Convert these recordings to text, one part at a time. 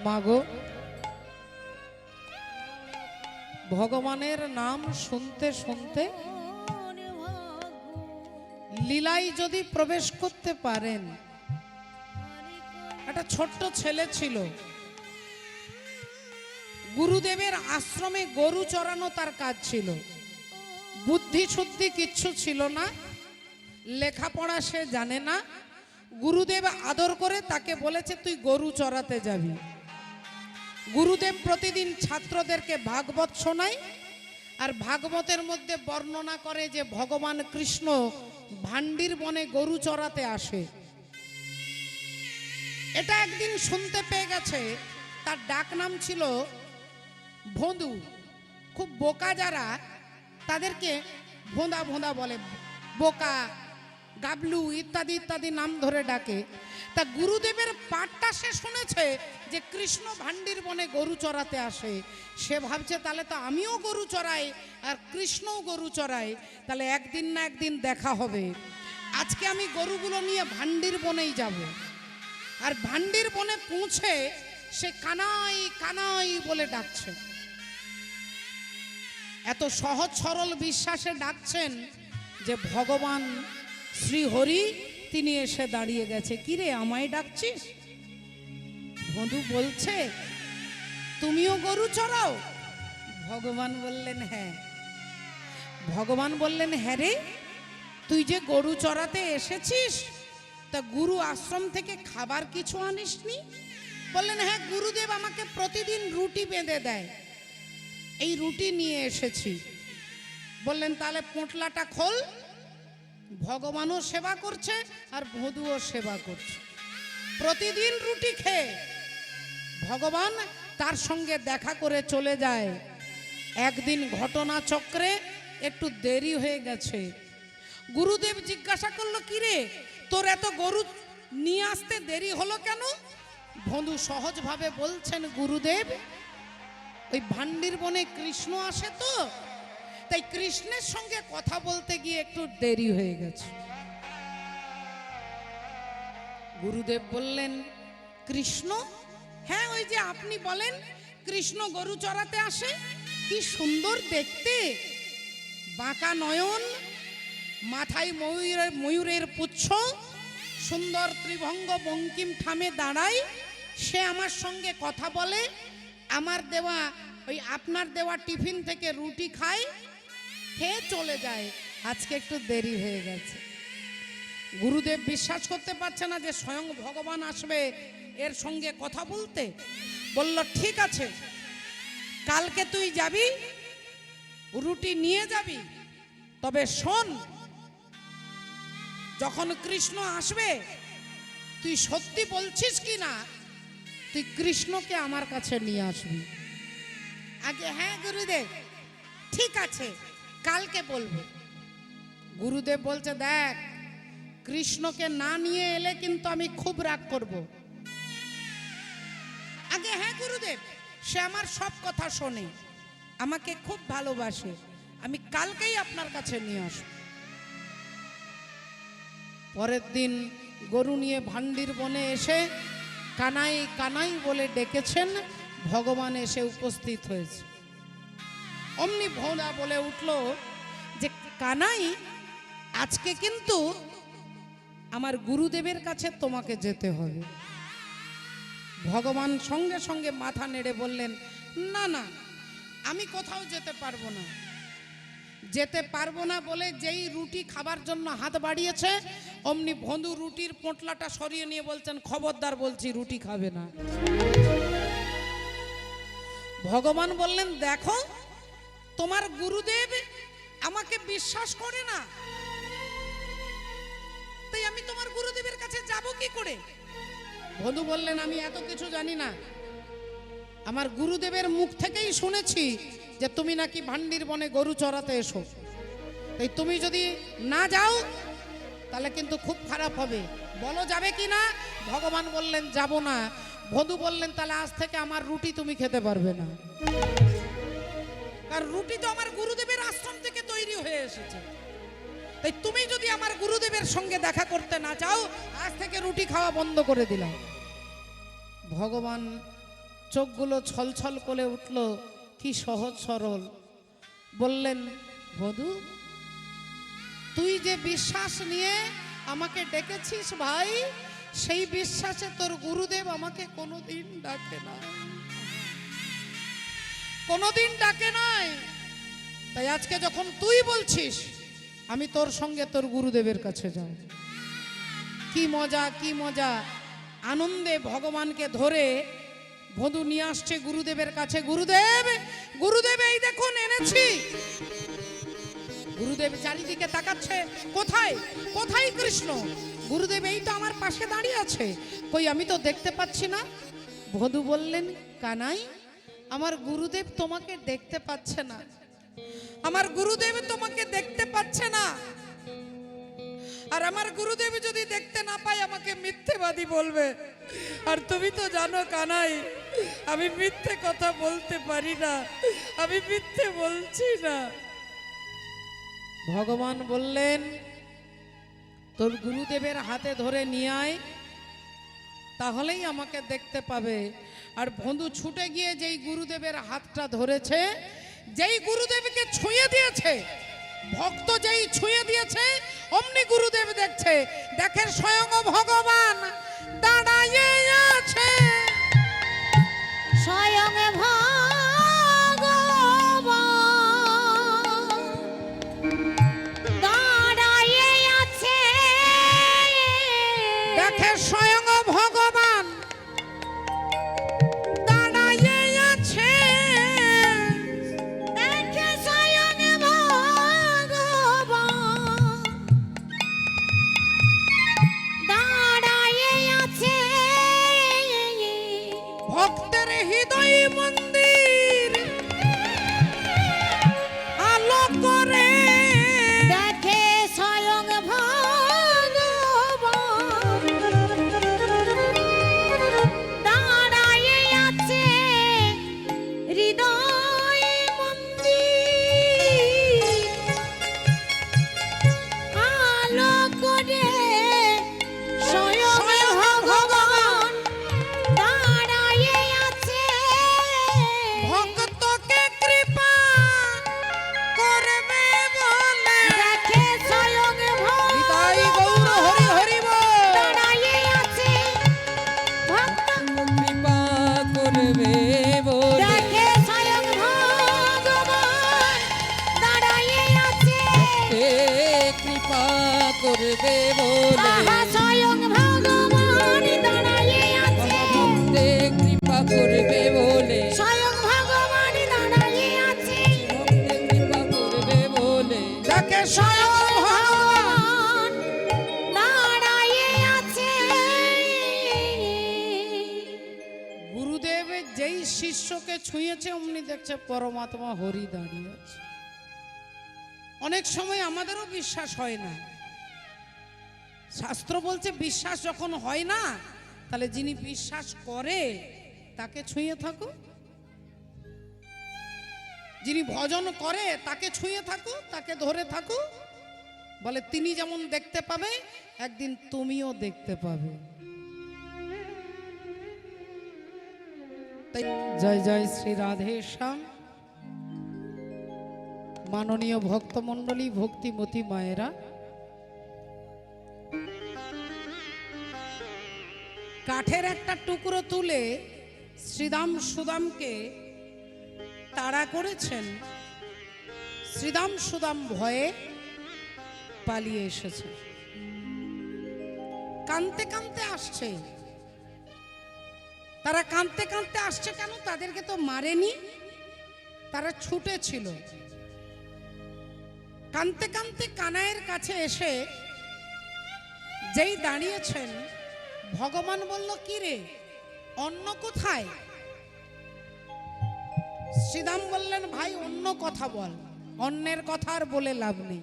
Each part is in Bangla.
মাগো, ভগবানের নাম শুনতে শুনতে লীলায় যদি প্রবেশ করতে পারেন। একটা ছোট্ট ছেলে ছিল, গুরুদেবের আশ্রমে গরু চড়ানো তার কাজ ছিল। বুদ্ধি শুদ্ধি কিচ্ছু ছিল না, লেখাপড়া সে জানে না। গুরুদেব আদর করে তাকে বলেছে তুই গরু চড়াতে যাবি। গুরুদেব প্রতিদিন ছাত্রদেরকে ভাগবত শোনায়, আর ভাগবতের মধ্যে বর্ণনা করে যে ভগবান কৃষ্ণ ভান্ডির বনে গরু চড়াতে আসে। এটা একদিন শুনতে পেয়ে গেছে। তার ডাক নাম ছিল ভোঁদু। খুব বোকা যারা তাদেরকে ভোঁদা ভোঁদা বলে, বোকা, গাবলু ইত্যাদি ইত্যাদি নাম ধরে ডাকে। তা গুরুদেবের পাঠটা সে শুনেছে যে কৃষ্ণ ভান্ডির বনে গরু চড়াতে আসে। সে ভাবছে তাহলে তো আমিও গরু চড়াই আর কৃষ্ণও গরু চড়াই, তাহলে একদিন না একদিন দেখা হবে। আজকে আমি গরুগুলো নিয়ে ভান্ডির বনেই যাব। আর ভান্ডির বনে পৌঁছে সে কানাই কানাই বলে ডাকছে। এত সহজ সরল বিশ্বাসে ডাকছেন যে ভগবান শ্রী হরি তিনি এসে দাঁড়িয়ে গেছে। কিরে আমায় ডাকছিস? বন্ধু বলছে তুমিও গরু চড়াও? ভগবান বললেন হ্যাঁ। ভগবান বললেন হ্যাঁ রে, তুই যে গরু চড়াতে এসেছিস তা গুরু আশ্রম থেকে খাবার কিছু আনিসনি? বললেন হ্যাঁ, গুরুদেব আমাকে প্রতিদিন রুটি বেঁধে দেয়, এই রুটি নিয়ে এসেছি। বললেন তাহলে পোঁটলাটা খোল। ভগবানও সেবা করছে আর ভোঁদুও সেবা করছে। প্রতিদিন রুটি খেয়ে ভগবান তার সঙ্গে দেখা করে চলে যায়। একদিন ঘটনা চক্রে একটু দেরি হয়ে গেছে। গুরুদেব জিজ্ঞাসা করলো কিরে তোর এত গরু নিয়ে আসতে দেরি হলো কেন? ভোঁদু সহজভাবে বলছেন গুরুদেব ওই ভান্ডির বনে কৃষ্ণ আসে তো, তাই কৃষ্ণের সঙ্গে কথা বলতে গিয়ে একটু দেরি হয়ে গেছে। গুরুদেব বললেন কৃষ্ণ? হ্যাঁ, ওই যে আপনি বলেন কৃষ্ণ গরু চড়াতে আসে। কি সুন্দর দেখতে, বাঁকা নয়ন, মাথায় ময়ূরের পুচ্ছ, সুন্দর ত্রিভঙ্গ বঙ্কিম ঠামে দাঁড়ায়। সে আমার সঙ্গে কথা বলে, আমার দেওয়া ওই আপনার দেওয়া টিফিন থেকে রুটি খায়, খেয়ে চলে যায়। আজকে একটু দেরি হয়ে গেছে। গুরুদেব বিশ্বাস করতে পারছে না যে স্বয়ং ভগবান আসবে এর সঙ্গে কথা বলতে। বলল ঠিক আছে, কালকে তুই যাবি, রুটি নিয়ে যাবি, তবে শোন যখন কৃষ্ণ আসবে তুই সত্যি বলছিস কি না তুই কৃষ্ণকে আমার কাছে নিয়ে আসবি। আগে হ্যাঁ গুরুদেব, ঠিক আছে কালকে বলবো। গুরুদেব বলছে দেখ, কৃষ্ণকে না নিয়ে এলে কিন্তু আমি খুব রাগ করব। আগে হ্যাঁ গুরুদেব, সে আমার সব কথা শোনে, আমাকে খুব ভালোবাসে, আমি কালকেই আপনার কাছে নিয়ে আসব। পরের দিন গরু নিয়ে ভান্ডির বনে এসে কানাই কানাই বলে ডেকেছেন। ভগবান এসে উপস্থিত হয়েছে। অমনি ভোঁদা বলে উঠল যে কানাই, আজকে কিন্তু আমার গুরুদেবের কাছে তোমাকে যেতে হবে। ভগবান সঙ্গে সঙ্গে মাথা নেড়ে বললেন না না, আমি কোথাও যেতে পারবো না। যেতে পারবো না বলে যেই রুটি খাবার জন্য হাত বাড়িয়েছে অমনি ভোঁদু রুটির পোঁটলাটা সরিয়ে নিয়ে বলছেন খবরদার বলছি রুটি খাবে না। ভগবান বললেন দেখো তোমার গুরুদেব আমাকে বিশ্বাস করে না, তাই আমি তোমার গুরুদেবের কাছে যাব কি করে? ভোঁদু বললেন আমি এত কিছু জানি না, আমার গুরুদেবের মুখ থেকেই শুনেছি যে তুমি নাকি ভান্ডির বনে গরু চড়াতে এসো, তাই তুমি যদি না যাও তাহলে কিন্তু খুব খারাপ হবে, বলো যাবে কি না? ভগবান বললেন যাব না। ভোঁদু বললেন তাহলে আজ থেকে আমার রুটি তুমি খেতে পারবে না, কারণ রুটি তো আমার গুরুদেবের আশ্রম থেকে তৈরি হয়ে এসেছে, তাই তুমি যদি আমার গুরুদেবের সঙ্গে দেখা করতে না চাও আজ থেকে রুটি খাওয়া বন্ধ করে দিলাম। ভগবান চোখগুলো ছলছল করে উঠল, কি সহজ সরল। বললেন, বধূ তুই যে বিশ্বাস নিয়ে আমাকে ডেকেছিস ভাই, সেই বিশ্বাসে তোর গুরুদেব আমাকে কোনোদিন ডাকে না, কোনোদিন ডাকে নাই। তাই আজকে যখন তুই বলছিস আমি তোর সঙ্গে তোর গুরুদেবের কাছে যাব। কি মজা, কি মজা। আনন্দে ভগবানকে ধরে বধূ নিয়ে আসছে গুরুদেবের কাছে। গুরুদেব, গুরুদেব এই দেখুন এনেছি। গুরুদেব চারিদিকে তাকাচ্ছে, কোথায় কোথায় কৃষ্ণ? গুরুদেব এই তো আমার পাশে দাঁড়িয়ে আছে, কই আমি তো দেখতে পাচ্ছি না। বধূ বললেন, কানাই আমার গুরুদেব তোমাকে দেখতে পাচ্ছে না, আমার গুরুদেব তোমাকে দেখতে পাচ্ছে না। আর আমার গুরুদেব যদি দেখতে না পায় আমাকে মিথ্যেবাদী বলবে। আর তুমি তো জানো কানাই, আমি মিথ্যে কথা বলতে পারি না, আমি মিথ্যে বলছি না। ভগবান বললেন, তোর গুরুদেবের হাতে ধরে নিয়ে আয়, তাহলেই আমাকে দেখতে পাবে। আর বন্ধু ছুটে গিয়ে যেই গুরুদেবের হাতটা ধরেছে, যেই গুরুদেবকে ছুঁয়ে দিয়েছে, ভক্ত যেই ছুঁয়ে দিয়েছে, অমনি গুরুদেব দেখছে, দেখে স্বয়ং ভগবান দাঁড়াইয়ে আছে। স্বয়ং ভগবান দাঁড়াইয়ে আছে, দেখে স্বয়ং ভগবান দাঁড়াইয়ে আছে, দেখে স্বয়ং ভগবান দাঁড়াইয়ে আছে। ভক্তের হৃদয় মন্দির আলো করে, দেখে স্বয়ং ভগবান দাঁড়াইয়ে আছে হৃদয় মন্দির আলো করে। স্বয়ং ভগবান দাঁড়াইয়ে আছে, ভক্তকে কৃপা করবে বলে। দেখে স্বয়ং নিতাই গৌর হরি হরি বল। দাঁড়াইয়ে আছে ভক্ত, কৃপা করবে বলে, দেখে স্বয়ং ভগবান দাঁড়াইয়ে আছে, কৃপা করবে বলে, তাহা স্বয়ং ভগবান দাঁড়াইয়ে আছে, কৃপা করবে বলে, স্বয়ং ভগবান দাঁড়াইয়ে আছে, কৃপা করবে বলে, দেখে স্বয়ং ভগবান। ভগবান দাঁড়াইয়ে আছে। গুরুদেব যেই শিষ্যকে ছুঁয়েছে অমনি দেখছে পরমাত্মা হরি দাঁড়িয়ে আছে। অনেক সময় আমাদেরও বিশ্বাস হয় না। শাস্ত্র বলছে বিশ্বাস যখন হয় না, তাহলে যিনি বিশ্বাস করে তাকে ছুঁয়ে থাকো, যিনি ভজন করে তাকে ছুঁয়ে থাকো, তাকে ধরে থাকো। বলে তিনি যেমন দেখতে পাবে, একদিন তুমিও দেখতে পাবে। তাই জয় জয় শ্রী রাধে শ্যাম। মাননীয় ভক্তমণ্ডলী, ভক্তিমতী মায়েরা, কাঠের একটা টুকরো তুলে শ্রীদাম সুদামকে তাড়া করেছেন। শ্রীদাম সুদাম ভয়ে পালিয়ে এসেছে, কাঁদতে কাঁদতে আসছে। তারা কাঁদতে কাঁদতে আসছে কেন? তাদেরকে তো মারেনি, তারা ছুটেছিল। কাঁদতে কাঁদতে কানাইয়ের কাছে এসে যেই দাঁড়িয়েছেন, ভগবান বলল, কি রে অন্য কোথায়? শ্রীদাম বললেন, ভাই অন্য কথা বল। অন্যের কথা আর বলে লাভ নেই,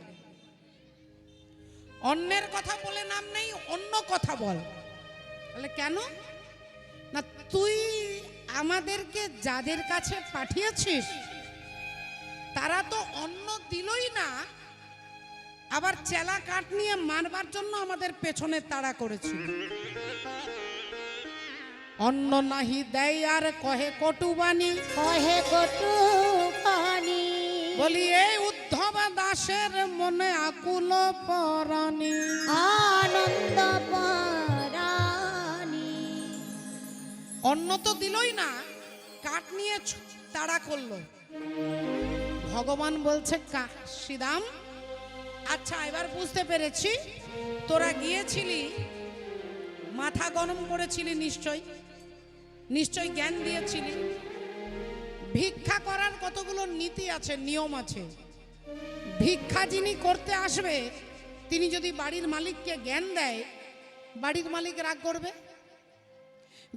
অন্যের কথা বলে নাম নেই, অন্য কথা বল। বলে কেন? না তুই আমাদেরকে যাদের কাছে পাঠিয়েছিস তারা তো অন্ন দিলই না, আবার চেলা কাঠ নিয়ে মারবার জন্য আমাদের পেছনে তাড়া করেছিল। অন্ন নাহি দেয় আর কহে কটুবাণী। কহে কটু পানি। বলি এই উদ্ধব দাসের মনে আকুল পরাণী। আনন্দ পরানি। অন্ন তো দিলই না, কাঠ নিয়ে তাড়া করলো। ভগবান বলছে শ্রীরাম, আচ্ছা এবার বুঝতে পেরেছি, তোরা গিয়েছিলি, মাথা গরম করেছিলি, নিশ্চয় জ্ঞান দিয়েছিলি। ভিক্ষা করার কতগুলো নীতি আছে, নিয়ম আছে। ভিক্ষা যিনি করতে আসবে তিনি যদি বাড়ির মালিককে জ্ঞান দেয়, বাড়ির মালিক রাগ করবে।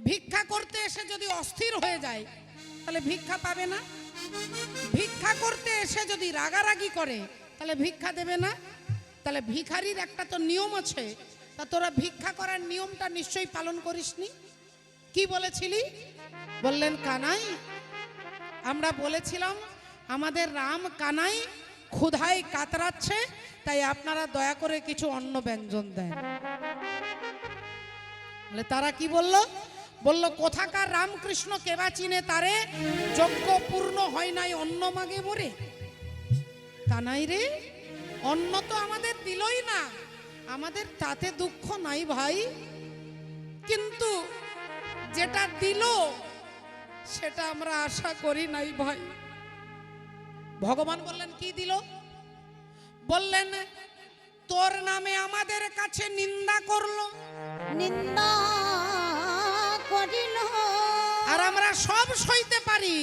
ভিক্ষা করতে এসে যদি অস্থির হয়ে যায় তাহলে ভিক্ষা পাবে না। ভিক্ষা করতে এসে যদি রাগারাগি করে তাহলে ভিক্ষা দেবে না। তাহলে ভিখারির একটা তো নিয়ম আছে, তা তোরা ভিক্ষা করার নিয়মটা নিশ্চয়ই পালন করিসনি। কি বলেছিলি? বললেন কানাই, আমরা বলেছিলাম আমাদের রাম কানাই ক্ষুধায় কাতরাচ্ছে, তাই আপনারা দয়া করে কিছু অন্ন ব্যঞ্জন দেন। তারা কি বলল? বলল কোথাকার রামকৃষ্ণ কেবা চিনে তারে, যজ্ঞ পূর্ণ হয় নাই অন্ন মাগে বরে। কানাই রে, অন্ন তো আমাদের দিলই না, আমাদের তাতে দুঃখ নাই ভাই, কিন্তু যেটা দিল সেটা আমরা আশা করি নাই ভাই। ভগবান বললেন কি দিল? বললেন তোর নামে আমাদের কাছে নিন্দা করলো, নিন্দা করিল। আর আমরা সব সইতে পারি,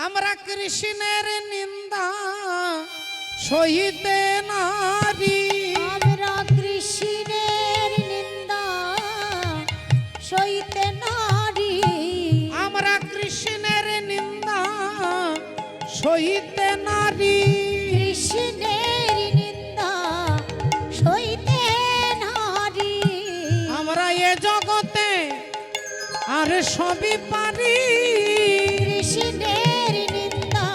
আমরা কৃষ্ণের নিন্দা সহিতে নারি। আমরা কৃষ্ণের নিন্দা সইতে নারি। আমরা কৃষ্ণের নিন্দা সহিতে নারি। কৃষ্ণের নিন্দা সইতে নারি। আমরা এ জগতে আর সবই পারি। কৃষ্ণের নিন্দা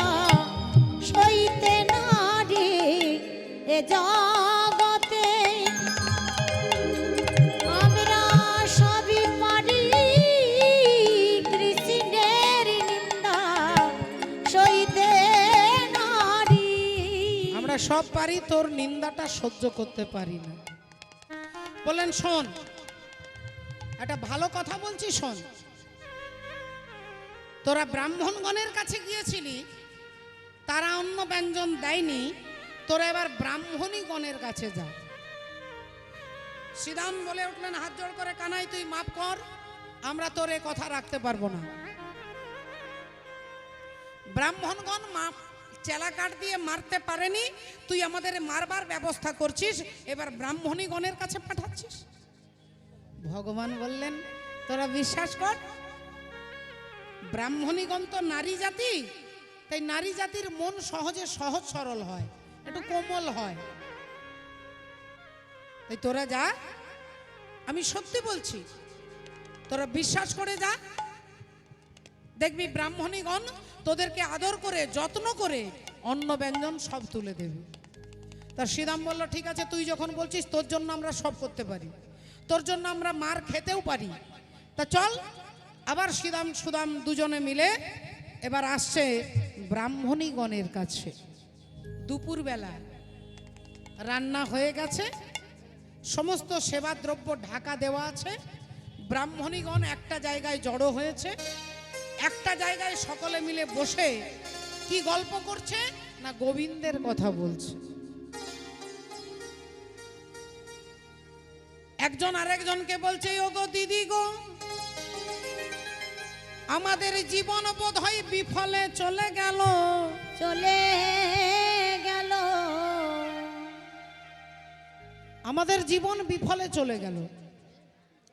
সইতে নারি। এ জগতে আমরা সবই পারি। কৃষ্ণের নিন্দা সইতে নারি। আমরা সব পারি, তোর নিন্দাটা সহ্য করতে পারি না। বললেন শোন, একটা ভালো কথা বলছি শোন, তোরা ব্রাহ্মণগণের কাছে গিয়েছিলি, তারা অন্ন ব্যঞ্জন দেয়নি, তোরা এবার ব্রাহ্মণীগণের কাছে যা। শ্রীরাম বলে উঠলেন হাত জোড় করে, কানাই তুই মাফ কর, আমরা তোর এ কথা রাখতে পারবো না। ব্রাহ্মণগণ চেলা কাঠ দিয়ে মারতে পারেনি, তুই আমাদের মারবার ব্যবস্থা করছিস, এবার ব্রাহ্মণীগণের কাছে পাঠাচ্ছিস। ভগবান বললেন তোরা বিশ্বাস কর, ব্রাহ্মণীগণ তো নারী জাতি, তাই নারী জাতির মন সহজে সহজ সরল হয়, একটু কোমল হয়। তাই তোরা যা, আমি সত্যি বলছি, তোরা বিশ্বাস করে যা, দেখবি ব্রাহ্মণীগণ তোদেরকে আদর করে যত্ন করে অন্ন ব্যঞ্জন সব তুলে দেবে। তা শ্রীরাম বলল ঠিক আছে, তুই যখন বলছিস তোর জন্য আমরা সব করতে পারি, তোর জন্য আমরা মার খেতেও পারি, তা চল। আবার শ্রীরাম সুদাম দুজনে মিলে এবার আসছে ব্রাহ্মণীগণের কাছে। দুপুরবেলা রান্না হয়ে গেছে, সমস্ত সেবা দ্রব্য ঢাকা দেওয়া আছে। ব্রাহ্মণীগণ একটা জায়গায় জড়ো হয়েছে, একটা জায়গায় সকলে মিলে বসে কি গল্প করছে না গোবিন্দের কথা বলছে। একজন আরেকজনকে বলছে ওগো দিদি গো, আমাদের জীবন বোধহয় বিফলে চলে গেল। চলে গেল। আমাদের জীবন বিফলে চলে গেল।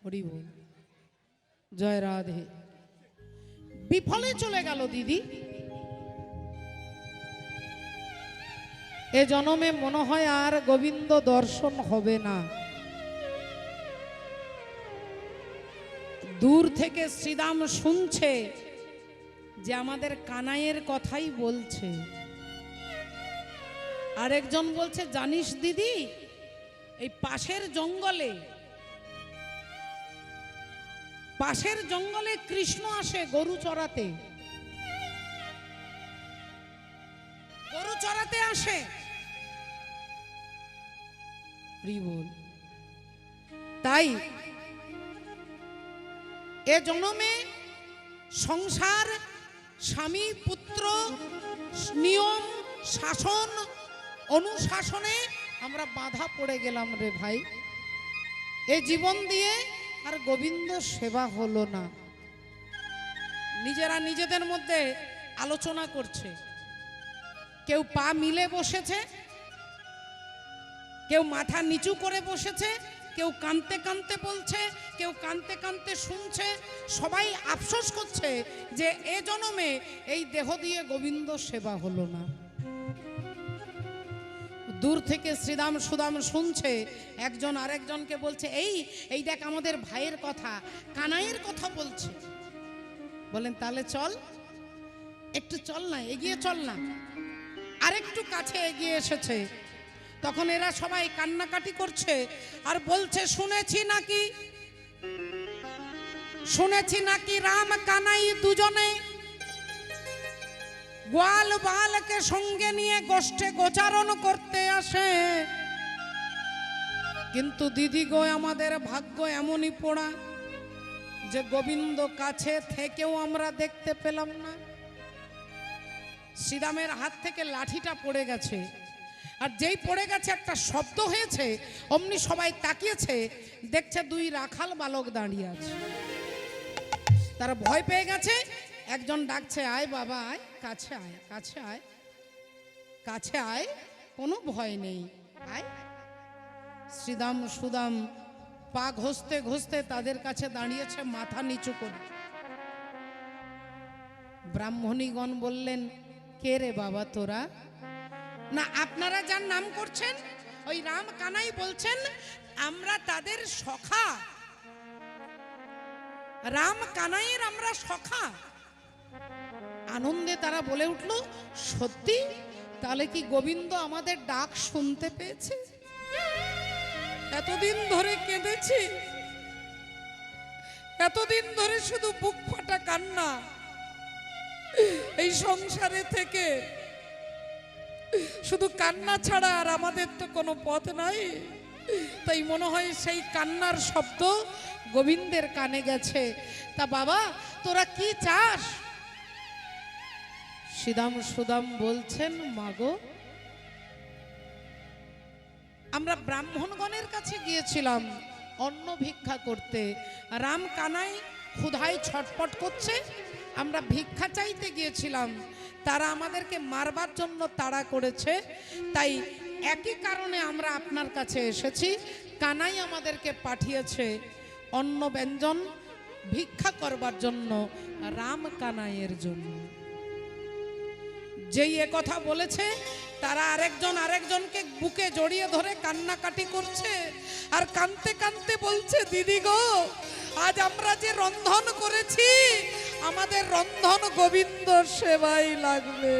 হরি বল, জয় রাধে। বিফলে চলে গেল দিদি, এ জন্মে মনে হয় আর গোবিন্দ দর্শন হবে না। দূর থেকে শ্রীরাম শুনছে যে আমাদের কানাইয়ের কথাই বলছে। আরেকজন বলছে জানিস দিদি, এই পাশের জঙ্গলে পাশের জঙ্গলে কৃষ্ণ আসে গরু চড়াতে, গরু চড়াতে আসে। তাই এ জন্মে সংসার, স্বামী পুত্র, নিয়ম শাসন অনুশাসনে আমরা বাধা পড়ে গেলাম রে ভাই। এ জীবন দিয়ে আর গোবিন্দ সেবা হলো না। নিজেরা নিজেদের মধ্যে আলোচনা করছে, কেউ পা মিলে বসেছে, কেউ মাথা নিচু করে বসেছে, কেউ কাঁদতে কাঁদতে বলছে, কেউ কাঁদতে কাঁদতে শুনছে। সবাই আফসোস করছে যে এ জন্মে এই দেহ দিয়ে গোবিন্দ সেবা হলো না। দূর থেকে শ্রীদাম সুদাম শুনছে, একজন আরেকজনকে বলছে, এই এই দেখ আমাদের ভাইয়ের কথা, কানাইয়ের কথা বলছে। বলেন তাহলে চল, একটু চল না, এগিয়ে চল না। আরেকটু কাছে এগিয়ে এসেছে, তখন এরা সবাই কান্নাকাটি করছে আর বলছে, শুনেছি নাকি রাম কানাই দুজনে গোয়াল বালকে সঙ্গে নিয়ে গোষ্ঠে গোচারণ করতে আসে। কিন্তু দিদি গো, আমাদের ভাগ্য এমনই পোড়া যে গোবিন্দ কাছে থেকেও আমরা দেখতে পেলাম না। শ্রীরামের হাত থেকে লাঠিটা পড়ে গেছে, আর যেই পড়ে গেছে একটা শব্দ হয়েছে, অমনি সবাই তাকিয়েছে, দেখছে দুই রাখাল বালক দাঁড়িয়ে আছে। তারা ভয় পেয়ে গেছে। একজন ডাকছে, আয় বাবা আয়, কাছে আয়, কাছে আয়, কাছে আয়, কোনো ভয় নেই, আয়। শ্রীদাম সুদাম পা ঘষতে ঘষতে তাদের কাছে দাঁড়িয়েছে, মাথা নিচু করে। ব্রাহ্মণীগণ বললেন, কে রে বাবা তোরা? না, আপনারা যার নাম করছেন ওই রাম কানাই বলছেন, আমরা তাদের সখা, রাম কানাইয়ের আমরা সখা। আনন্দে তারা বলে উঠল, সত্যি? তাহলে কি গোবিন্দ আমাদের ডাক শুনতে পেয়েছে? এতদিন ধরে কেঁদেছি, এতদিন ধরে শুধু বুক ফাটা কান্না, এই সংসারে থেকে শুধু কান্না ছাড়া আর আমাদের তো কোনো পথ নাই। তাই মনে হয় সেই কান্নার শব্দ গোবিন্দের কানে গেছে। তা বাবা তোরা কি চাস? শ্রীদাম সুদাম বলছেন, মাগো আমরা ব্রাহ্মণগণের কাছে গিয়েছিলাম অন্ন ভিক্ষা করতে, রাম কানাই ক্ষুধায় ছটপট করছে, আমরা ভিক্ষা চাইতে গিয়েছিলাম, তারা আমাদেরকে মারবার জন্য তাড়া করেছে। তাই একই কারণে আমরা আপনার কাছে এসেছি। কানাই আমাদেরকে পাঠিয়েছে অন্ন ব্যঞ্জন ভিক্ষা করবার জন্য, রাম কানাইয়ের জন্য। যেই এ কথা বলেছে, তারা আরেকজন আরেকজনকে বুকে জড়িয়ে ধরে কান্নাকাটি করছে, আর কাঁদতে কাঁদতে বলছে, দিদি গো, আজ আমরা যে রন্ধন করেছি, আমাদের রন্ধন গোবিন্দ সেবাই লাগবে।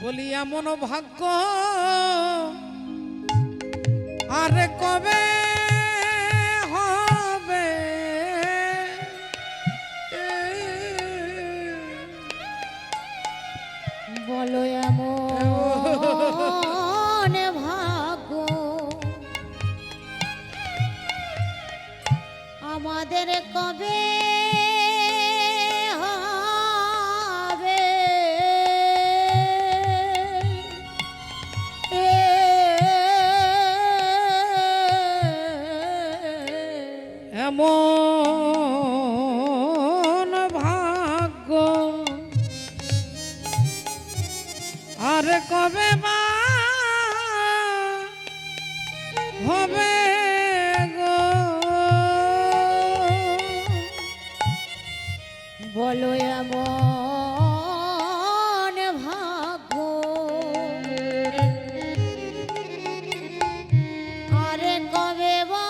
বলি এমন ভাগ্য আর কবে হবে? বলো এমন ভাগ্য আমাদের কবে হবে? এমন ভাগ্য আর কবে বা হবে গো? বলো এমন ভাগ্য আরে কবে বা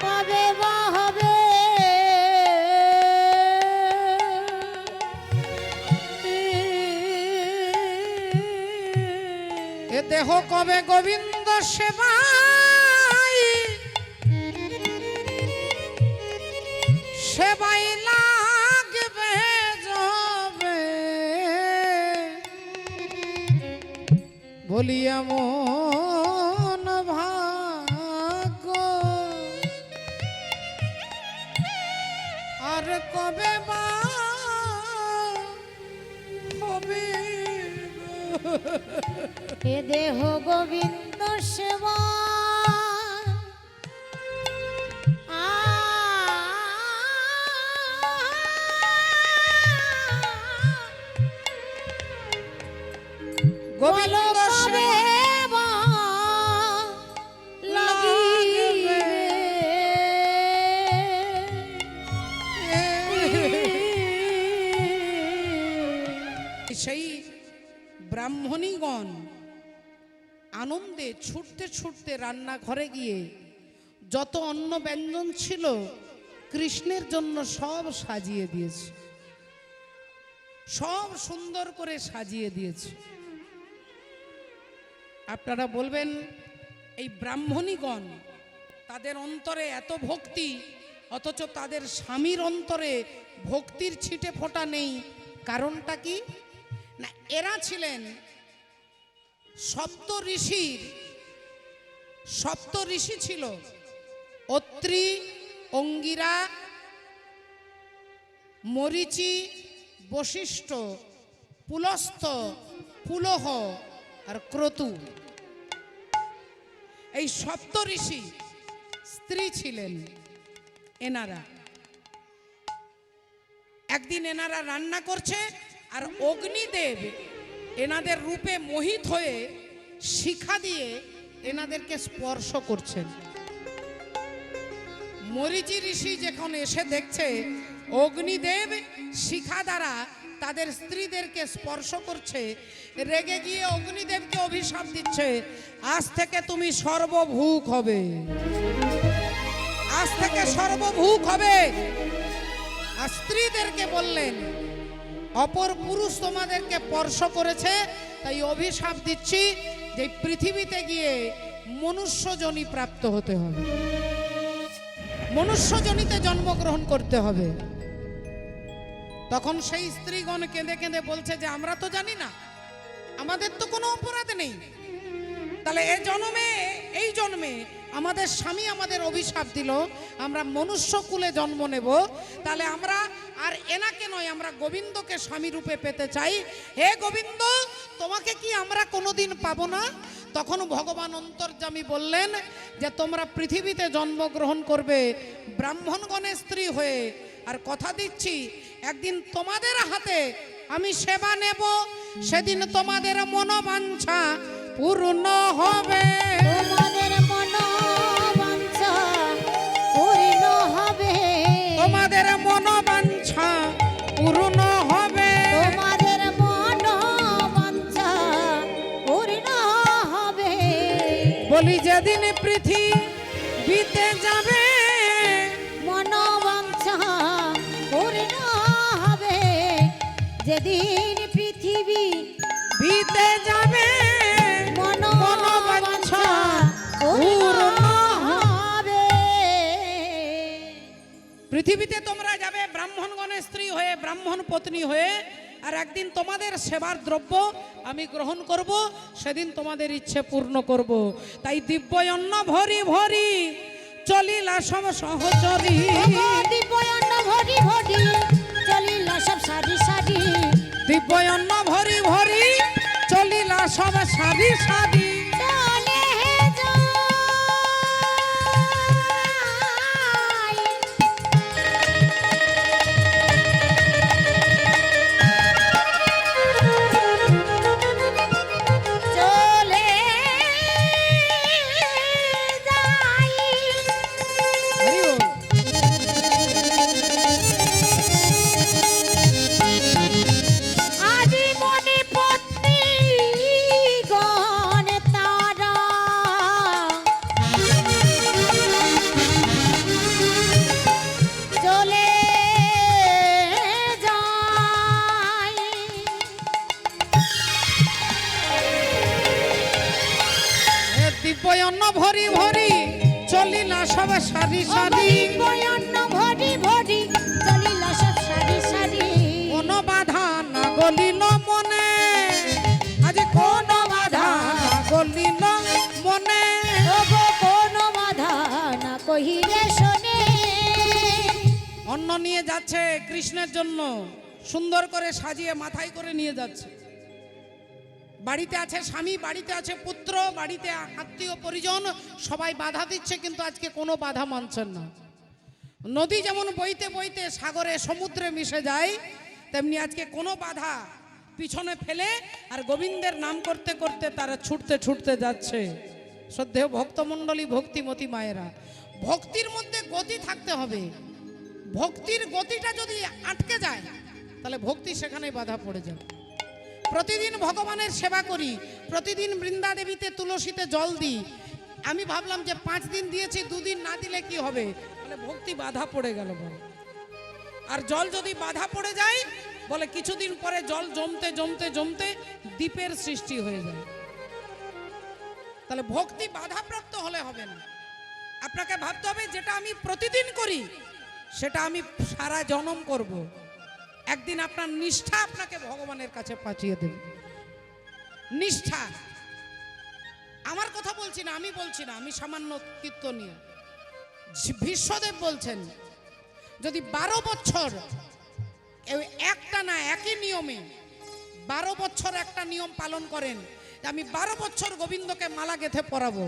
কবে বা হবে? কবে গোবিন্দ সেবাই সেবাই লাগবে যাবে বলিয়া মন ভাগ্য আর কবে বা হবে এ দেহ গোবিন্দ সেবা গোবিন্দ সেবা লাগিবে সেই ব্রাহ্মণীগণ আনন্দে ছুটতে ছুটতে রান্নাঘরে গিয়ে যত অন্ন ব্যঞ্জন ছিল কৃষ্ণের জন্য সব সাজিয়ে দিয়েছে, সব সুন্দর করে সাজিয়ে দিয়েছে। আপনারা বলবেন এই ব্রাহ্মণীগণ তাদের অন্তরে এত ভক্তি অথচ তাদের স্বামীর অন্তরে ভক্তির ছিটে ফোঁটা নেই, কারণটা কি না? এরা ছিলেন সপ্ত ঋষি ছিল, অত্রি, অঙ্গিরা, মরীচি, বশিষ্ঠ, পুলস্ত, পুলহ আর ক্রতু। এই সপ্ত ঋষি স্ত্রী ছিলেন এনারা। একদিন এনারা রান্না করছে আর অগ্নিদেব এনাদের রূপে মোহিত হয়ে শিখা দিয়ে এনাদেরকে স্পর্শ করছেন। মরীচি ঋষি যখন এসে দেখছে অগ্নিদেব শিখা দ্বারা তাদের স্ত্রীদেরকে স্পর্শ করছে, রেগে গিয়ে অগ্নিদেবকে অভিশাপ দিচ্ছে, আজ থেকে তুমি সর্বভূক হবে, আজ থেকে সর্বভূক হবে। আর স্ত্রীদেরকে বললেন অপর পুরুষ তোমাদেরকে স্পর্শ করেছে, তাই অভিশাপ দিচ্ছি যে পৃথিবীতে গিয়ে মনুষ্যজনি প্রাপ্ত হতে হবে, মনুষ্যজনিতে জন্মগ্রহণ করতে হবে। তখন সেই স্ত্রীগণ কেঁদে কেঁদে বলছে যে আমরা তো জানি না, আমাদের তো কোনো অপরাধ নেই, তাহলে এই জন্মে আমাদের স্বামী আমাদের অভিশাপ দিল, আমরা মনুষ্য কুলে জন্ম নেব, তাহলে আমরা আর এনাকে নয়, আমরা গোবিন্দকে স্বামী রূপে পেতে চাই। হে গোবিন্দ, তোমাকে কি আমরা কোনোদিন পাবো না? তখন ভগবান অন্তর্যামী বললেন যে তোমরা পৃথিবীতে জন্মগ্রহণ করবে ব্রাহ্মণগণের স্ত্রী হয়ে, আর কথা দিচ্ছি একদিন তোমাদের হাতে আমি সেবা নেব, সেদিন তোমাদের মনোবাঞ্ছা পূর্ণ হবে, তোমাদের মনোবাঞ্ছা পূর্ণ হবে, তোমাদের মনোবাঞ্ছা পূর্ণ হবে, তোমাদের মনোবাঞ্ছা পূর্ণ হবে। বলি যেদিন পৃথিবীতে যাবে মনোবাঞ্ছা পূর্ণ হবে, যেদিন পৃথিবী বিতে যাবে মনোবাঞ্ছা পূর্ণ হবে। পৃথিবীতে তোমরা যাবে ব্রাহ্মণগণের স্ত্রী হয়ে, ব্রাহ্মণ পত্নী হয়ে, আর একদিন তোমাদের সেবার দ্রব্য আমি গ্রহণ করব, সেদিন তোমাদের ইচ্ছে পূর্ণ করব। তাই দিব্য অন্ন ভরি ভরি চলিলা সব সহচরী, দিব্যন্ন ভরি ভরি চলিলা সব সারি সারি, দিব্য অন্ন ভরি ভরি চলিলা সব সারি সারি, চলে যাই। চলে যাই। হরি বল। আদি মনে পত্নী গণ তা দিব্যন্ন ভরি ভরি চলিলা সব সারি সারি দিব্যন্ন ভরি ভরি চলিল সব সারি সারি কোন বাধা না গলিল মনে আজ কোন বাধা না গলিল মনে ওগো কোন বাধা না কহিলে শোনে অন্ন নিয়ে যাচ্ছে কৃষ্ণের জন্য, সুন্দর করে সাজিয়ে মাথায় করে নিয়ে যাচ্ছে। বাড়িতে আছে স্বামী, বাড়িতে আছে পুত্র, বাড়িতে আত্মীয় পরিজন, সবাই বাধা দিচ্ছে, কিন্তু আজকে কোনো বাধা মানছেন না। নদী যেমন বইতে বইতে সাগরে সমুদ্রে মিশে যায়, তেমনি আজকে কোনো বাধা পিছনে ফেলে আর গোবিন্দের নাম করতে করতে তারা ছুটতে ছুটতে যাচ্ছে। শ্রদ্ধেয় ভক্তমণ্ডলী, ভক্তিমতী মায়েরা, ভক্তির মধ্যে গতি থাকতে হবে। ভক্তির গতিটা যদি আটকে যায় তাহলে ভক্তি সেখানে বাধা পড়ে যায়। প্রতিদিন ভগবানের সেবা করি, প্রতিদিন বৃন্দা দেবীতে তুলসীতে জল দিই। আমি ভাবলাম যে 5 দিন দিয়েছি, 2 দিন না দিলে কি হবে, বলে ভক্তি বাধা পড়ে গেল বলে। আর জল যদি বাধা পড়ে যায় বলে কিছুদিন পরে জল জমতে জমতে জমতে দ্বীপের সৃষ্টি হয়ে যায়। তাহলে ভক্তি বাধাপ্রাপ্ত হলে হবে না। আপনাকে ভাবতে হবে যেটা আমি প্রতিদিন করি সেটা আমি সারা জনম করব। একদিন আপনার নিষ্ঠা আপনাকে ভগবানের কাছে পাঠিয়ে দেবে। নিষ্ঠা, আমার কথা বলছি না, আমি সামান্য কীর্তনীয়। বিশ্বদেব বলছেন যদি 12 বছর একটা না একই নিয়মে 12 বছর একটা নিয়ম পালন করেন, আমি 12 বছর গোবিন্দকে মালা গেঁথে পরাবো,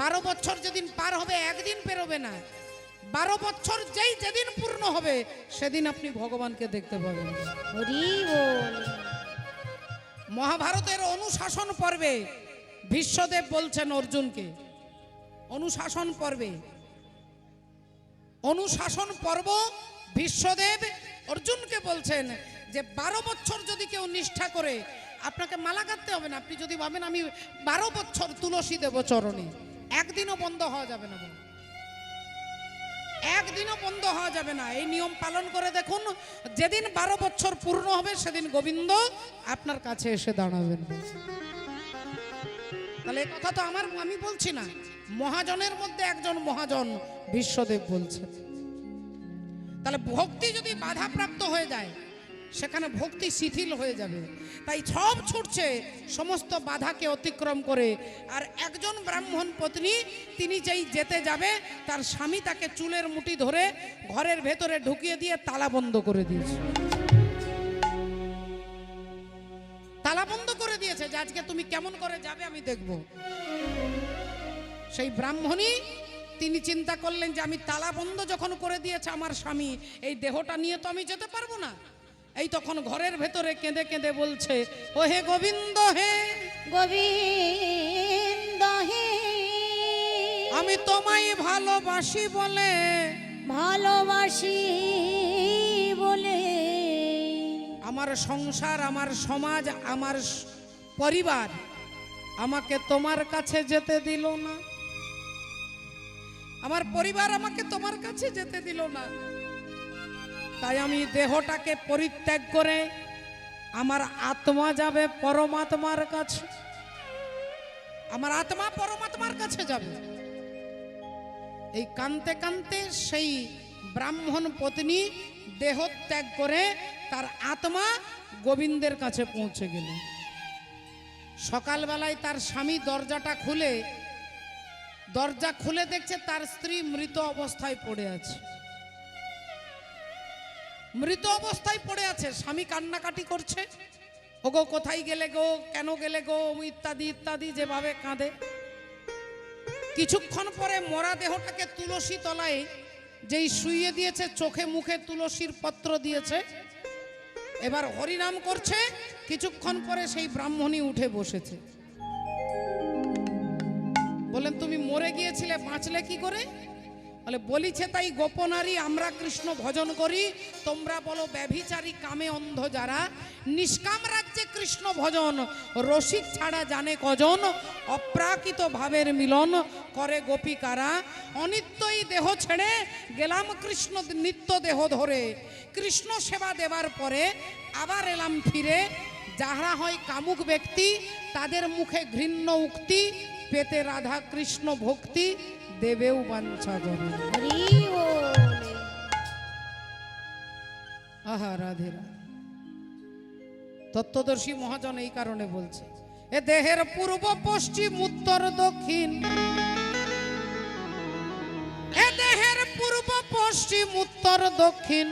12 বছর যেদিন পার হবে একদিন পেরোবে না, 12 বছর যেদিন পূর্ণ হবে সেদিন আপনি ভগবানকে দেখতে পাবেন। হরি বল। মহাভারতের অনুশাসন পর্বে বিশ্বদেব বলছেন অর্জুনকে, অনুশাসন পর্ব বিশ্বদেব অর্জুনকে বলছেন যে 12 বছর যদি কেউ নিষ্ঠা করে, আপনাকে মালা গাঁথতে হবে না। আপনি যদি ভাবেন আমি 12 বছর তুলসী দেব চরণে, একদিনও বন্ধ হওয়া যাবে না, একদিনও বন্ধ হওয়া যাবে না। এই নিয়ম পালন করে দেখুন, যেদিন 12 বছর পূর্ণ হবে সেদিন গোবিন্দ আপনার কাছে এসে দাঁড়াবেন। তাহলে এই কথা তো আমি বলছি না, মহাজনের মধ্যে একজন মহাজন বিশ্বদেব বলছে। তাহলে ভক্তি যদি বাধাপ্রাপ্ত হয়ে যায় সেখানে ভক্তি শিথিল হয়ে যাবে। তাই সব ছুটছে সমস্ত বাধাকে অতিক্রম করে। আর একজন ব্রাহ্মণ পত্নী, তিনি যেই যেতে যাবে তার স্বামী তাকে চুলের মুঠি ধরে ঘরের ভেতরে ঢুকিয়ে দিয়ে তালা বন্ধ করে দিয়েছে। তালা বন্ধ করে দিয়েছে যে আজকে তুমি কেমন করে যাবে আমি দেখব। সেই ব্রাহ্মণী তিনি চিন্তা করলেন যে আমি তালা বন্ধ যখন করে দিয়েছে আমার স্বামী, এই দেহটা নিয়ে তো আমি যেতে পারবো না। এই তখন ঘরের ভেতরে কেঁদে কেঁদে বলছে, ও হে গোবিন্দ, হে গোবিন্দ হে, আমি তোমায় ভালোবাসি বলে, ভালোবাসি বলে আমার সংসার, আমার সমাজ, আমার পরিবার আমাকে তোমার কাছে যেতে দিল না, আমার পরিবার আমাকে তোমার কাছে যেতে দিল না। তাই আমি দেহটাকে পরিত্যাগ করে আমার আত্মা যাবে পরমাত্মার কাছে, আমার আত্মা পরমাত্মার কাছে যাবে। এই কানতে কানতে সেই ব্রাহ্মণ পত্নী দেহ ত্যাগ করে তার আত্মা গোবিন্দের কাছে পৌঁছে গেল। সকালবেলায় তার স্বামী দরজা খুলে দেখছে তার স্ত্রী মৃত অবস্থায় পড়ে আছে। মৃত অবস্থায় পড়ে আছে, স্বামী কান্নাকাটি করছে, ওগো কোথায় গেলে গো, কেন গেলে গো, ইত্যাদি ইত্যাদি যেভাবে কাঁদে। কিছুক্ষণ পরে মরা দেহটাকে তুলসী তলায় যেই শুইয়ে দিয়েছে, চোখে মুখে তুলসীর পত্র দিয়েছে, এবার হরিনাম করছে। কিছুক্ষণ পরে সেই ব্রাহ্মণী উঠে বসেছে। বলেন তুমি মরে গিয়েছিলে, বাঁচলে কি করে? বলে বলিছে তাই গোপনারী আমরা কৃষ্ণ ভজন করি, তোমরা বলো ব্যভিচারী কামে অন্ধ যারা, নিষ্কাম রাজ্যে কৃষ্ণ ভজন রসিক ছাড়া জানে কজন, অপ্রাকৃত ভাবের মিলন করে গোপিকারা, অনিত্যই দেহ ছেড়ে গেলাম কৃষ্ণ নিত্য দেহ ধরে, কৃষ্ণ সেবা দেবার পরে আবার এলাম ফিরে, যাহারা হয় কামুক ব্যক্তি তাদের মুখে ঘৃণ্য উক্তি, পেতে রাধা কৃষ্ণ ভক্তি দেবেও বাঞ্ছা করে। হরি বল। আহা রাধে রাধে। তত্ত্বদর্শী মহাজন এই কারণে বলছে, এ দেহের পূর্ব পশ্চিম উত্তর দক্ষিণ, এ দেহের পূর্ব পশ্চিম উত্তর দক্ষিণ।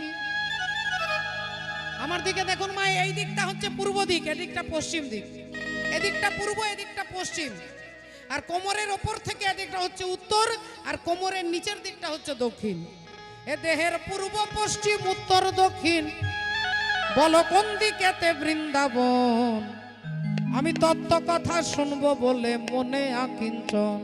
আমার দিকে দেখুন মা, এই দিকটা হচ্ছে পূর্ব দিক, এদিকটা পশ্চিম দিক, এদিকটা পূর্ব এদিকটা পশ্চিম, আর কোমরের ওপর থেকে এদিকটা হচ্ছে উত্তর, আর কোমরের নিচের দিকটা হচ্ছে দক্ষিণ। এ দেহের পূর্ব পশ্চিম উত্তর দক্ষিণ, বলো কোন দিকেতে বৃন্দাবন, আমি তত্ত্ব কথা শুনবো বলে মনে আকিঞ্চন।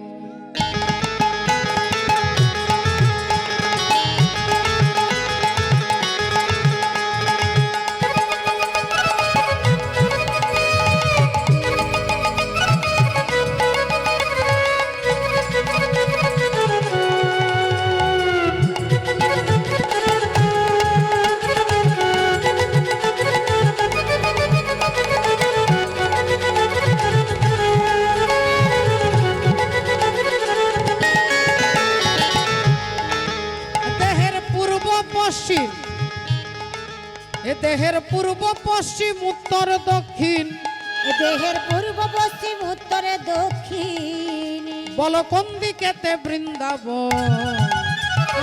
পশ্চিম, এ দেহের পূর্ব পশ্চিম উত্তর দক্ষিণ, এ দেহের পূর্ব পশ্চিম উত্তরে দক্ষিণ, বলো কোন দিকেতে বৃন্দাবন,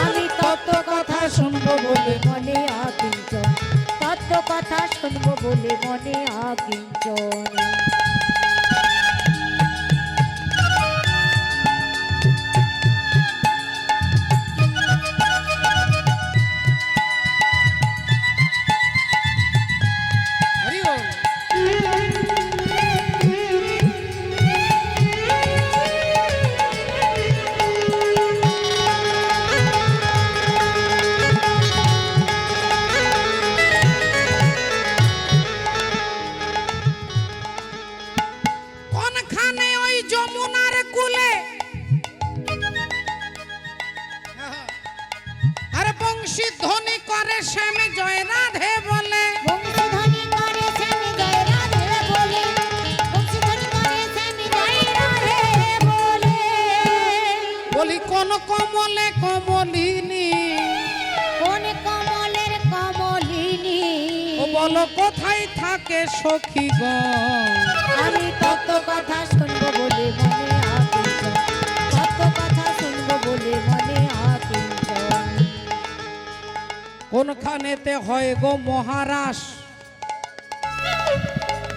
আমি তত্ত্ব কথা শুনবো বলে মনে আকিঞ্চন, তত্ত্ব কথা শুনবো বলে মনে আকিঞ্চন। ধ্বনি করে শ্যাম জয় রাধে বলে, বংশীধ্বনি করে শ্যাম জয় রাধে বলে, বংশীধ্বনি করে শ্যাম জয় রাধে বলে। বলি কোন কমলে কমলিনী, কোন কমলের কমলিনী, ও বলো কোথায় থাকে সখীগণ, আমি তত্ত্ব কথা শুনবো বলে মনে আকিঞ্চন, তত্ত্ব কথা শুনবো বলে মনে আকিঞ্চন। কোনখানেতে হয় গো মহারাস,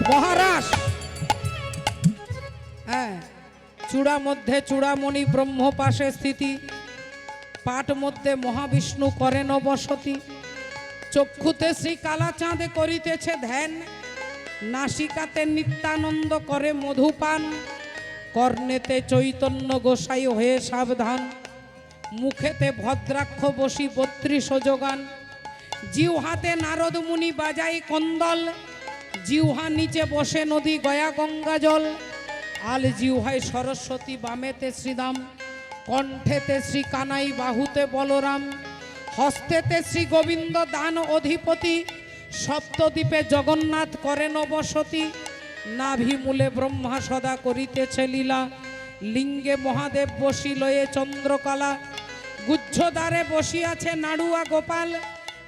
মহারাস, হ্যাঁ, চূড়া মধ্যে চূড়ামণি ব্রহ্ম পাশে স্থিতি, পাট মধ্যে মহাবিষ্ণু করেন বসতি, চক্ষুতে শ্রী কালাচাঁদ করিতেছে ধ্যান, নাসিকাতে নিত্যানন্দ করে মধুপান, কর্ণেতে চৈতন্য গোসাই হয়ে সাবধান, মুখেতে ভদ্রাক্ষ বসি 32 যোগান, জিহ্বাতে নারদ মুনি বাজাই কন্দল, জিহ্বা নিচে বসে নদী গয়া গঙ্গা জল, আল জিহ্বায় সরস্বতী বামেতে শ্রীদাম, কণ্ঠেতে শ্রী কানাই বাহুতে বলরাম, হস্তেতে শ্রী গোবিন্দ দান অধিপতি, সপ্তদ্বীপে জগন্নাথ করেন বসতি, নাভিমূলে ব্রহ্মা সদা করিতেছে লীলা, লিঙ্গে মহাদেব বসি লয়ে চন্দ্রকলা, গুচ্ছদ্বারে বসিয়াছে নাড়ুয়া গোপাল,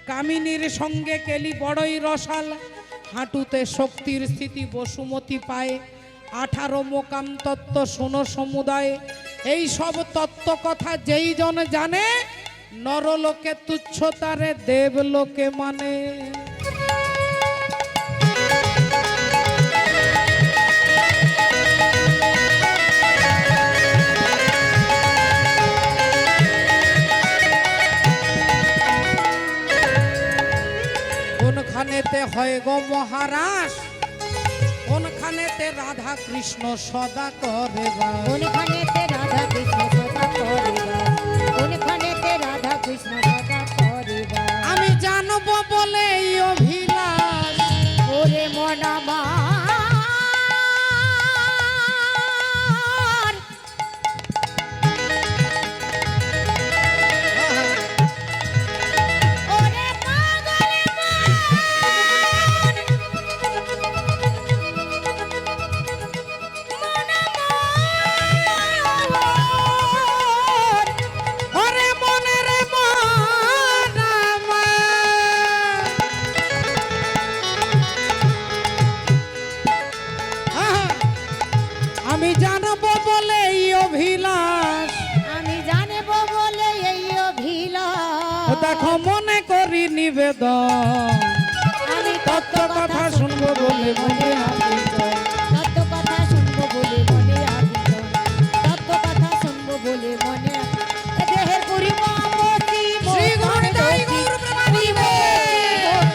কামিনীর সঙ্গে কেলি বড়ই রসাল, হাঁটুতে শক্তির স্থিতি বসুমতী পায়, 18 মোকাম তত্ত্ব শোনো সমুদায়। এই সব তত্ত্ব কথা যেই জন জানে, নরলোকে তুচ্ছ তারে দেবলোকে মানে। কোনখানেতে হয় গো মহারাস, কোনখানেতে রাধা কৃষ্ণ সদা করে বাস, কোনখানেতে রাধা কৃষ্ণ সদা করে বাস, কোনখানেতে রাধা কৃষ্ণ সদা করে বাস। আমি জানবো বলে এই অভিলাষ, ওরে মন আমার, ওরে পাগল মন, মন আমার। নিবেদন আমি তত্ত্ব কথা শুনবো বলে মনে আবেদন তত্ত্ব কথা শুনবো বলে মনে আবেদন তত্ত্ব কথা শুনবো বলে মনে এ দেহের পরিমাপতি শ্রী গুরু নিতাই গৌর প্রেমানন্দে।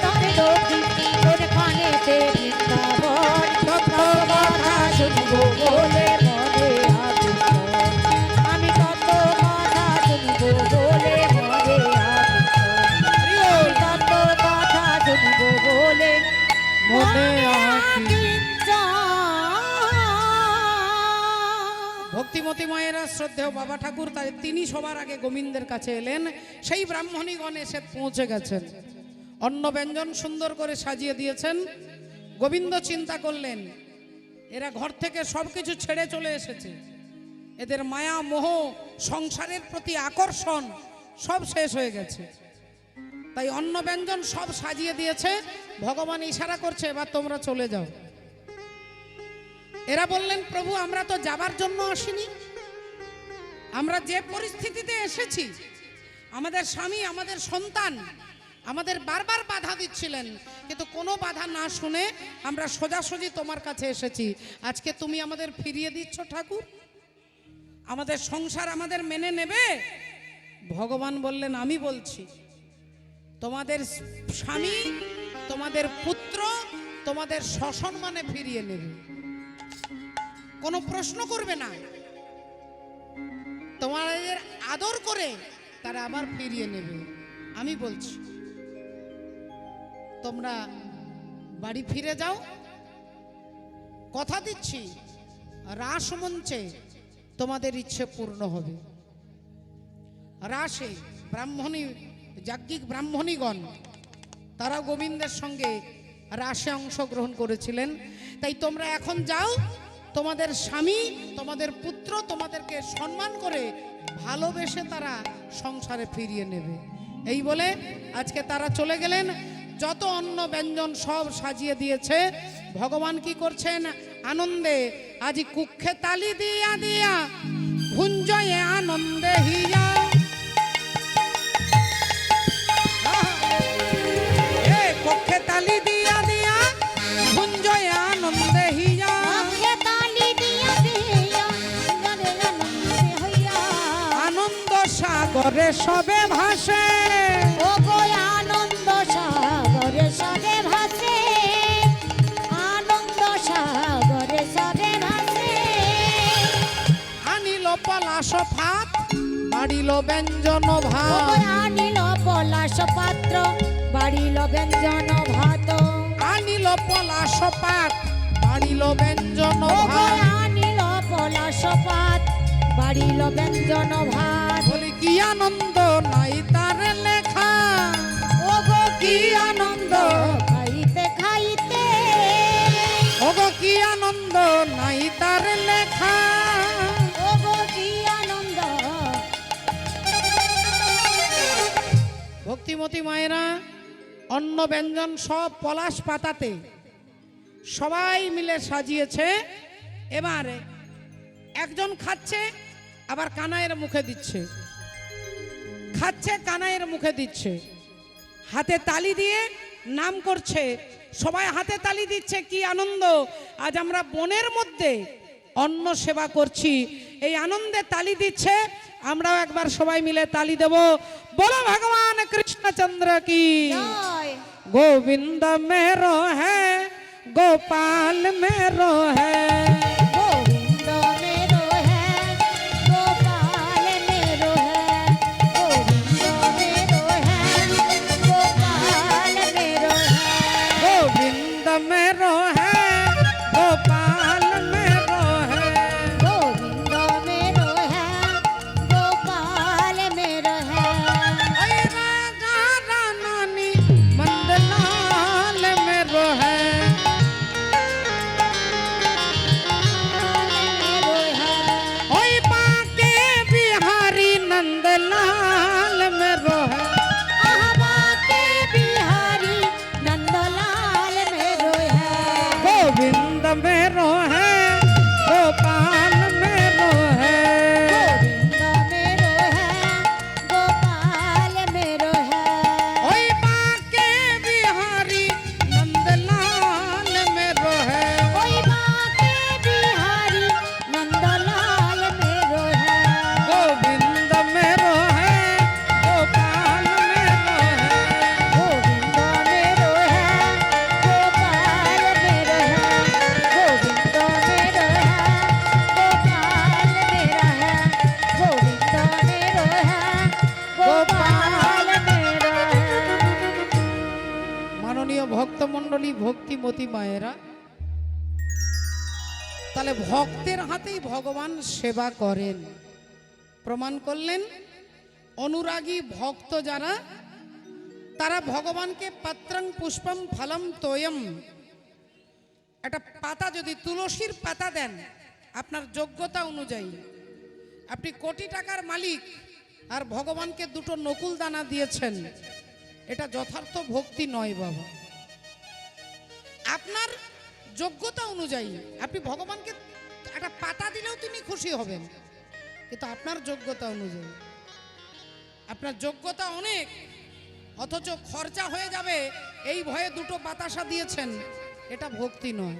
তারে দোষী তোর কানেতে বৃন্দাবন তত্ত্ব কথা শুনবো বলে মনে আবেদন আমি তত্ত্ব কথা শুনবো বলে মনে আবেদন তত্ত্ব কথা শুনবো বলে মনে ভক্তিমতী মায়েরা শ্রদ্ধেয় বাবা ঠাকুর তাই তিনি সবার আগে গোবিন্দের কাছে এলেন। সেই ব্রাহ্মণীগণ এসে পৌঁছে গেছেন, অন্ন ব্যঞ্জন সুন্দর করে সাজিয়ে দিয়েছেন। গোবিন্দ চিন্তা করলেন এরা ঘর থেকে সবকিছু ছেড়ে চলে এসেছে, এদের মায়া মোহ সংসারের প্রতি আকর্ষণ সব শেষ হয়ে গেছে, তাই অন্ন ব্যঞ্জন সব সাজিয়ে দিয়েছে। ভগবান ইশারা করছে এবার তোমরা চলে যাও। এরা বললেন প্রভু আমরা তো যাবার জন্য আসিনি, আমরা যে পরিস্থিতিতে এসেছি আমাদের স্বামী আমাদের সন্তান আমাদের বারবার বাধা দিচ্ছিলেন, কিন্তু কোনো বাধা না শুনে আমরা সোজাসুজি তোমার কাছে এসেছি। আজকে তুমি আমাদের ফিরিয়ে দিচ্ছ ঠাকুর, আমাদের সংসার আমাদের মেনে নেবে? ভগবান বললেন আমি বলছি তোমাদের স্বামী তোমাদের পুত্র তোমাদের সসম্মানে ফিরিয়ে নেবে, কোনো প্রশ্ন করবে না, তোমাদের আদর করে তারা আবার ফিরিয়ে নেবে। আমি বলছি তোমরা বাড়ি ফিরে যাও, কথা দিচ্ছি রাসমঞ্চে তোমাদের ইচ্ছে পূর্ণ হবে। রাসে ব্রাহ্মণী যাজ্ঞিক ব্রাহ্মণীগণ তারা গোবিন্দের সঙ্গে রাসে অংশগ্রহণ করেছিলেন। তাই তোমরা এখন যাও, তোমাদের স্বামী তোমাদের পুত্র তোমাদেরকে সম্মান করে ভালোবেসে তারা সংসারে ফিরিয়ে নেবে। এই বলে আজকে তারা চলে গেলেন। যত অন্ন ব্যঞ্জন সব সাজিয়ে দিয়েছে। ভগবান কি করছেন? আনন্দে আজি কুক্ষে তালি দিয়া দিয়া ভুঞ্জয়ে আনন্দে হিয়া, কক্ষে তালি দিয়া দিয়া ভুঞ্জয়ে আনন্দে হিয়া, আনন্দ সাগরে সবে ভাসে, ও গো আনন্দ সাগরে সবে ভাসে, আনন্দ সাগরে সবে ভাসে। আনিল পলাশ ভাত বাড়িল ব্যঞ্জন ভাত, আনিল পলাশ পাত্র বাড়িল ব্যঞ্জন ভাত, আনিল পলাশ পাত বাড়িল ব্যঞ্জন ভাত, আনিল পলাশ পাত বাড়িল ব্যঞ্জন ভাত। বলি কি আনন্দ নাই তার লেখা, ও গো কি আনন্দ খাইতে খাইতে, ও গো কি আনন্দ নাই তার লেখা। ও গো কি আনন্দ। ভক্তিমতী মায়েরা অন্ন ব্যঞ্জন সব পলাশ পাতাতে সবাই মিলে সাজিয়েছে। এবার একজন খাচ্ছে আবার কানাইয়ের মুখে দিচ্ছে, খাচ্ছে কানাইয়ের মুখে দিচ্ছে, হাতে তালি দিয়ে নাম করছে, সবাই হাতে তালি দিচ্ছে। কি আনন্দ, আজ আমরা বনের মধ্যে অন্ন সেবা করছি, এই আনন্দে তালি দিচ্ছে। আমরাও একবার সবাই মিলে তালি দেব। বলো ভগবান কৃষ্ণচন্দ্র কি জয়। গোবিন্দ मेरो है गोपाल मेरो है, गोविंद मेरो है गोपाल मेरो है, गोविंद मेरो है गोपाल मेरो है, गोविंद मेरो है गोपाल मेरो है, गोविंद मेरो है गोपाल मेरो है। ऐ राजा रानी नंदलाल मेरो है, ভক্তিমতী মায়েরা, তাহলে ভক্তের হাতেই ভগবান সেবা করেন। প্রমাণ করলেন অনুরাগী ভক্ত যারা, তারা ভগবানকে পাত্রং পুষ্পম ফলম তোয়ম, একটা পাতা যদি তুলসীর পাতা দেন আপনার যোগ্যতা অনুযায়ী, আপনি কোটি টাকার মালিক আর ভগবানকে দুটো নকুল দানা দিয়েছেন, এটা যথার্থ ভক্তি নয় বাবা। আপনার যোগ্যতা অনুযায়ী আপনি ভগবানকে একটা পাতা দিলেও তিনি খুশি হবেন, কিন্তু আপনার যোগ্যতা অনুযায়ী। আপনার যোগ্যতা অনেক, অথচ খরচা হয়ে যাবে এই ভয়ে দুটো বাতাসা দিয়েছেন, এটা ভক্তি নয়।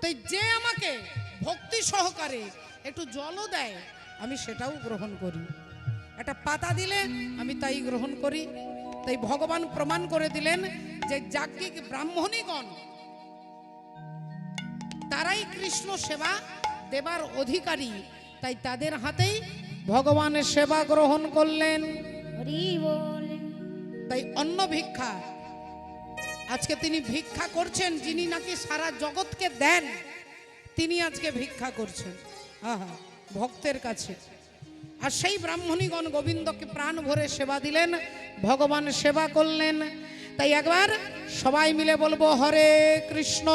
তাই যে আমাকে ভক্তি সহকারে একটু জলও দেয় আমি সেটাও গ্রহণ করি, একটা পাতা দিলে আমি তাই গ্রহণ করি। তাই ভগবান প্রমাণ করে দিলেন যে যাজ্ঞিক ব্রাহ্মণীগণ তারাই কৃষ্ণ সেবা দেবার অধিকারী, তাই তাদের হাতেই ভগবানের সেবা গ্রহণ করলেন। হরি বল। তাই অন্ন ভিক্ষা, আজকে তিনি ভিক্ষা করছেন, যিনি নাকি সারা জগৎকে দেন তিনি আজকে ভিক্ষা করছেন আহা ভক্তের কাছে। আর সেই ব্রাহ্মণীগণ গোবিন্দকে প্রাণ ভরে সেবা দিলেন, ভগবান সেবা করলেন। তাই একবার সবাই মিলে বলবো হরে কৃষ্ণ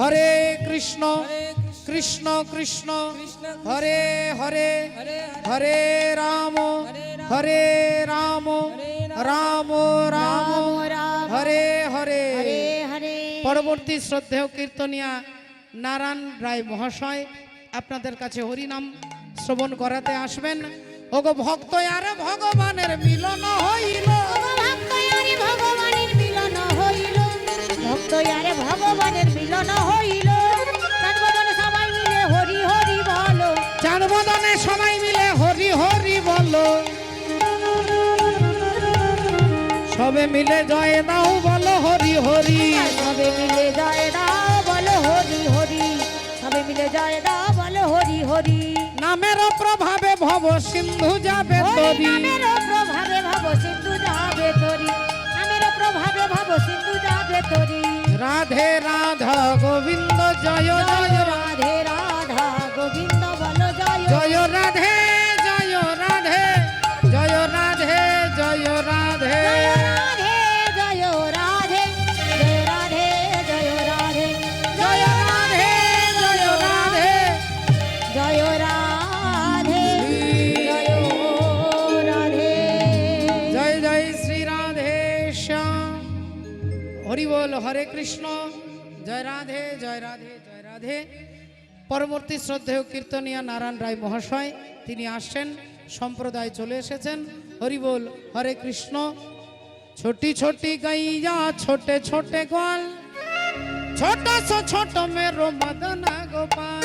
হরে কৃষ্ণ কৃষ্ণ কৃষ্ণ হরে হরে হরে রাম হরে রাম রাম রাম হরে হরে। পরবর্তী শ্রদ্ধেয় কীর্তনিয়া নারায়ণ রায় মহাশয় আপনাদের কাছে হরিনাম শ্রবণ করাতে আসবেন। ওগো ভক্ত আর ভগবানের মিলন হইল, ভগবানের মিলন হইল, ভক্ত আর ভগবানের মিলন হইল, চানবদনে সবাই মিলে হরি হরি বলো, চানবদনে সবাই মিলে হরি হরি বলো, সবে মিলে জয় দাও বলো হরি হরি, সবে মিলে জয় দাও বলো হরি হরি, সবে মিলে জয় দাও বলো হরি হরি। নামের প্রভাবে ভব সিন্ধু যাবে তরি, নামের প্রভাবে ভব সিন্ধু যাবে তরি, নামের প্রভাবে ভব সিন্ধু যাবে তরি। রাধে রাধা গোবিন্দ জয় জয় রাধে রাধা গোবিন্দ বলো জয় জয় রাধে জয় রাধে জয় রাধে জয় রাধে জয় রাধে জয় রাধে জয় রাধে জয় রাধে জয় রাধে জয় রাধে জয় রাধে জয় রাধে। জয় জয় শ্রী রাধে শ্যাম। হরি বল হরে কৃষ্ণ। জয় রাধে জয় রাধে জয় রাধে। পরবর্তী শ্রদ্ধেয় কীর্তনিয়া নারায়ণ রায় মহাশয় তিনি আসছেন, সম্প্রদায় চলে এসেছেন। হরি বল হরে কৃষ্ণ। ছোটি ছোটি গাইয়া ছোটে ছোটে গোয়াল, ছোট সো ছোট मेरो मदन गोपाल।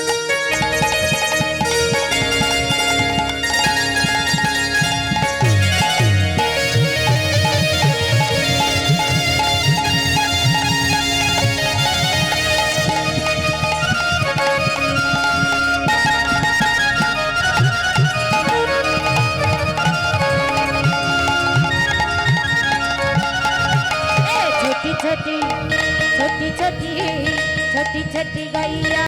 छोटी छोटी छोटी छोटी छोटी छोटी